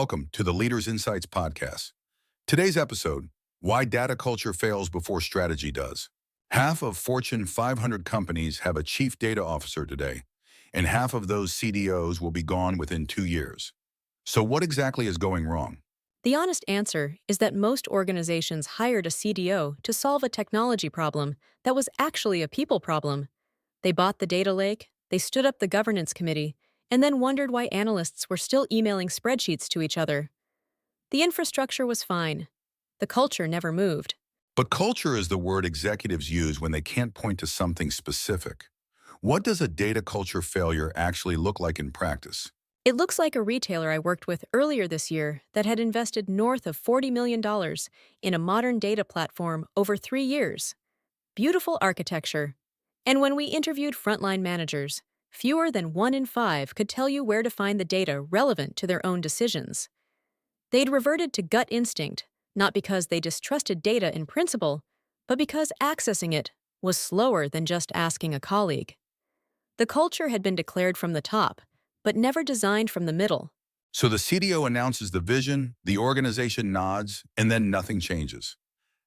Welcome to the Leaders Insights podcast. Today's episode, Why Data Culture Fails Before Strategy Does. Half of Fortune 500 companies have a chief data officer today, and half of those CDOs will be gone within 2 years. So what exactly is going wrong? The honest answer is that most organizations hired a CDO to solve a technology problem that was actually a people problem. They bought the data lake, they stood up the governance committee, and then wondered why analysts were still emailing spreadsheets to each other. The infrastructure was fine. The culture never moved. But culture is the word executives use when they can't point to something specific. What does a data culture failure actually look like in practice? It looks like a retailer I worked with earlier this year that had invested north of $40 million in a modern data platform over 3 years. Beautiful architecture. And when we interviewed frontline managers, fewer than 1 in 5 could tell you where to find the data relevant to their own decisions. They'd reverted to gut instinct, not because they distrusted data in principle, but because accessing it was slower than just asking a colleague. The culture had been declared from the top, but never designed from the middle. So the CDO announces the vision, the organization nods, and then nothing changes.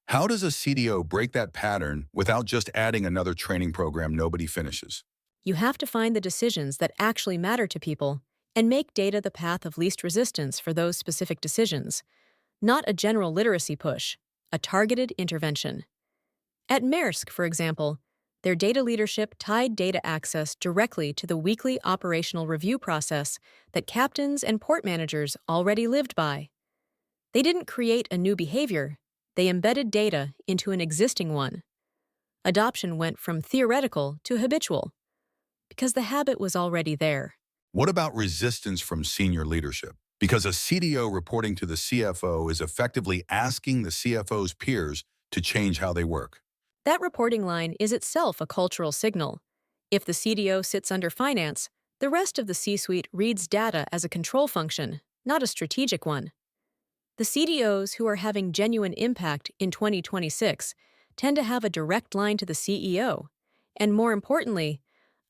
How does a CDO break that pattern without just adding another training program nobody finishes? You have to find the decisions that actually matter to people and make data the path of least resistance for those specific decisions, not a general literacy push, a targeted intervention. At Maersk, for example, their data leadership tied data access directly to the weekly operational review process that captains and port managers already lived by. They didn't create a new behavior, they embedded data into an existing one. Adoption went from theoretical to habitual, because the habit was already there. What about resistance from senior leadership? Because a CDO reporting to the CFO is effectively asking the CFO's peers to change how they work. That reporting line is itself a cultural signal. If the CDO sits under finance, the rest of the C-suite reads data as a control function, not a strategic one. The CDOs who are having genuine impact in 2026 tend to have a direct line to the CEO, and more importantly,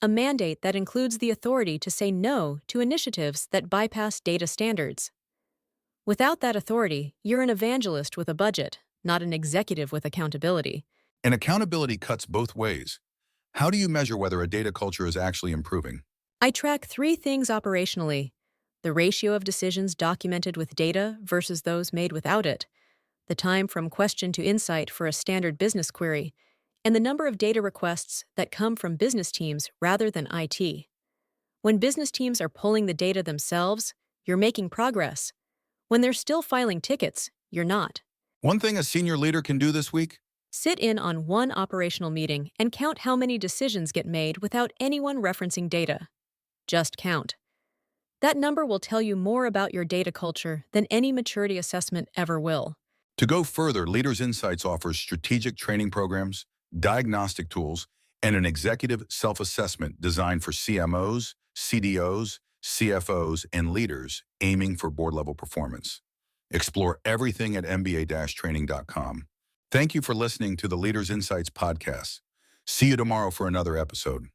a mandate that includes the authority to say no to initiatives that bypass data standards. Without that authority, you're an evangelist with a budget, not an executive with accountability. And accountability cuts both ways. How do you measure whether a data culture is actually improving? I track 3 things operationally: the ratio of decisions documented with data versus those made without it, the time from question to insight for a standard business query, and the number of data requests that come from business teams rather than IT. When business teams are pulling the data themselves, you're making progress. When they're still filing tickets, you're not. One thing a senior leader can do this week? Sit in on one operational meeting and count how many decisions get made without anyone referencing data. Just count. That number will tell you more about your data culture than any maturity assessment ever will. To go further, Leaders Insights offers strategic training programs, diagnostic tools, and an executive self-assessment designed for CMOs, CDOs, CFOs, and leaders aiming for board-level performance. Explore everything at mba-training.com. Thank you for listening to the Leaders Insights podcast. See you tomorrow for another episode.